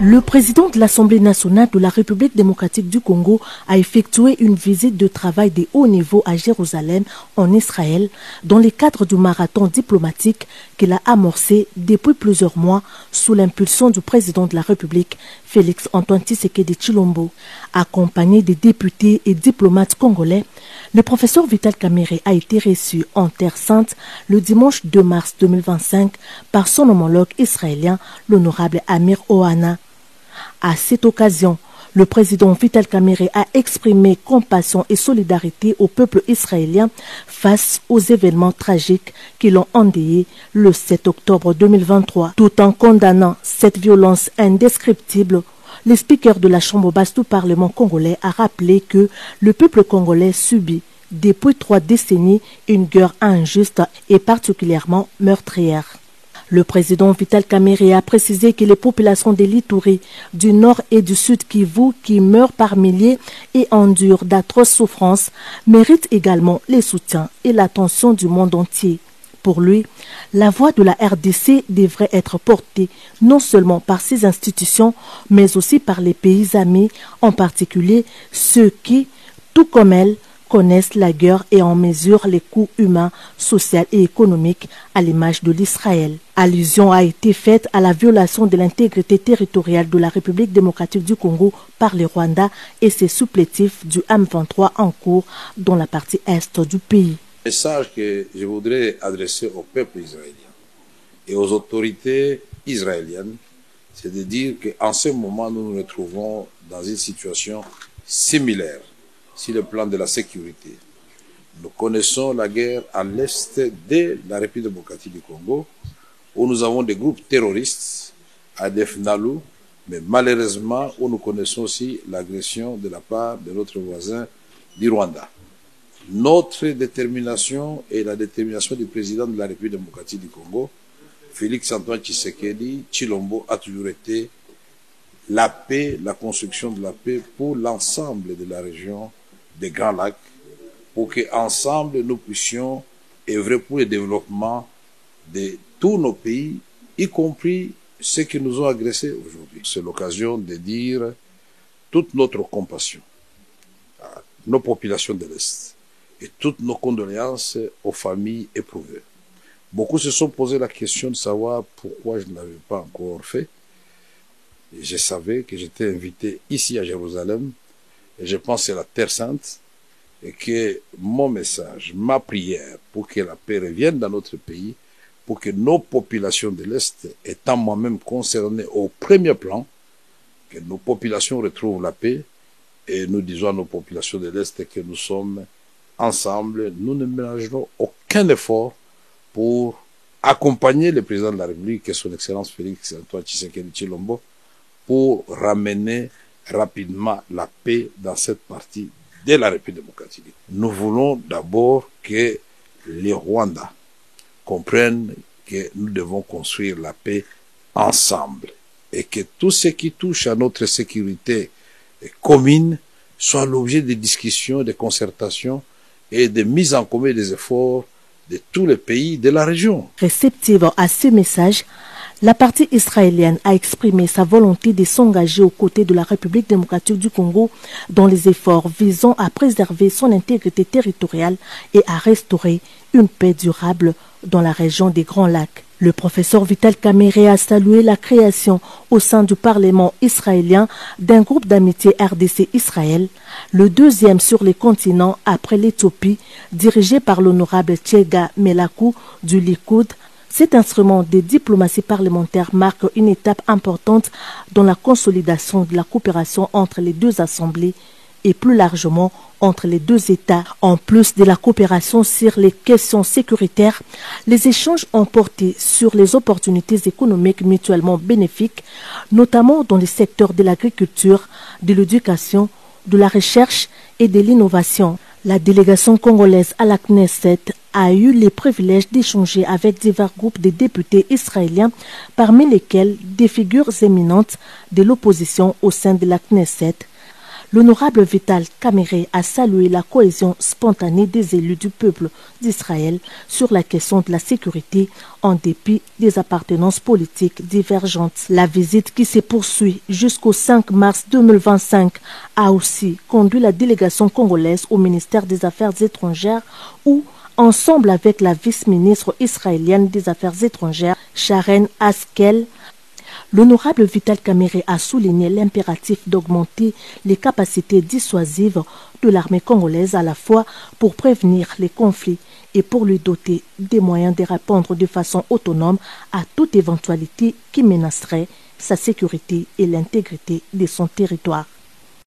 Le président de l'Assemblée nationale de la République démocratique du Congo a effectué une visite de travail de haut niveau à Jérusalem, en Israël, dans le cadre du marathon diplomatique qu'il a amorcé depuis plusieurs mois sous l'impulsion du président de la République, Félix Antoine Tshisekedi Tshilombo. Accompagné des députés et diplomates congolais, le professeur Vital Kamerhe a été reçu en Terre Sainte le dimanche 2 mars 2025 par son homologue israélien, l'honorable Amir Ohana. À cette occasion, le président Vital Kamerhe a exprimé compassion et solidarité au peuple israélien face aux événements tragiques qui l'ont endeuillé le 7 octobre 2023. Tout en condamnant cette violence indescriptible, le speaker de la Chambre basse du Parlement congolais a rappelé que le peuple congolais subit depuis 3 décennies une guerre injuste et particulièrement meurtrière. Le président Vital Kamerhe a précisé que les populations de l'Ituri, du Nord et du Sud Kivu, qui meurent par milliers et endurent d'atroces souffrances, méritent également les soutiens et l'attention du monde entier. Pour lui, la voix de la RDC devrait être portée non seulement par ses institutions, mais aussi par les pays amis, en particulier ceux qui, tout comme elle, connaissent la guerre et en mesurent les coûts humains, sociaux et économiques à l'image de l'Israël. Allusion a été faite à la violation de l'intégrité territoriale de la République démocratique du Congo par le Rwanda et ses supplétifs du M23 en cours dans la partie est du pays. Le message que je voudrais adresser au peuple israélien et aux autorités israéliennes, c'est de dire qu'en ce moment, nous nous retrouvons dans une situation similaire sur le plan de la sécurité. Nous connaissons la guerre à l'est de la République démocratique du Congo, où nous avons des groupes terroristes, ADF Nalu, mais malheureusement, où nous connaissons aussi l'agression de la part de notre voisin du Rwanda. Notre détermination et la détermination du président de la République démocratique du Congo, Félix Antoine Tshisekedi Tshilombo, a toujours été la paix, la construction de la paix pour l'ensemble de la région des Grands Lacs, pour qu'ensemble nous puissions œuvrer pour le développement de tous nos pays, y compris ceux qui nous ont agressés aujourd'hui. C'est l'occasion de dire toute notre compassion à nos populations de l'Est et toutes nos condoléances aux familles éprouvées. Beaucoup se sont posé la question de savoir pourquoi je ne l'avais pas encore fait. Et je savais que j'étais invité ici à Jérusalem, et je pense que c'est la Terre Sainte, et que mon message, ma prière pour que la paix revienne dans notre pays, pour que nos populations de l'Est, étant moi-même concernées au premier plan, que nos populations retrouvent la paix, et nous disons à nos populations de l'Est que nous sommes ensemble, nous ne ménagerons aucun effort pour accompagner le président de la République, son Excellence Félix Antoine Tshisekedi Tshilombo, pour ramener rapidement la paix dans cette partie de la République démocratique. Nous voulons d'abord que les Rwandais comprennent que nous devons construire la paix ensemble et que tout ce qui touche à notre sécurité commune soit l'objet de discussions, de concertations et de mise en commun des efforts de tous les pays de la région. Réceptive à ce message, la partie israélienne a exprimé sa volonté de s'engager aux côtés de la République démocratique du Congo dans les efforts visant à préserver son intégrité territoriale et à restaurer une paix durable dans la région des Grands Lacs. Le professeur Vital Kamerhe a salué la création au sein du Parlement israélien d'un groupe d'amitié RDC-Israël, le deuxième sur les continents après l'Éthiopie, dirigé par l'honorable Tchega Melakou du Likoud. Cet instrument de diplomatie parlementaire marque une étape importante dans la consolidation de la coopération entre les deux assemblées et plus largement entre les deux États. En plus de la coopération sur les questions sécuritaires, les échanges ont porté sur les opportunités économiques mutuellement bénéfiques, notamment dans les secteurs de l'agriculture, de l'éducation, de la recherche et de l'innovation. La délégation congolaise à la Knesset a eu le privilège d'échanger avec divers groupes de députés israéliens, parmi lesquels des figures éminentes de l'opposition au sein de la Knesset. L'honorable Vital Kamerhe a salué la cohésion spontanée des élus du peuple d'Israël sur la question de la sécurité en dépit des appartenances politiques divergentes. La visite qui se poursuit jusqu'au 5 mars 2025 a aussi conduit la délégation congolaise au ministère des Affaires étrangères où, ensemble avec la vice-ministre israélienne des Affaires étrangères, Sharon Haskel, l'honorable Vital Kamerhe a souligné l'impératif d'augmenter les capacités dissuasives de l'armée congolaise à la fois pour prévenir les conflits et pour lui doter des moyens de répondre de façon autonome à toute éventualité qui menacerait sa sécurité et l'intégrité de son territoire.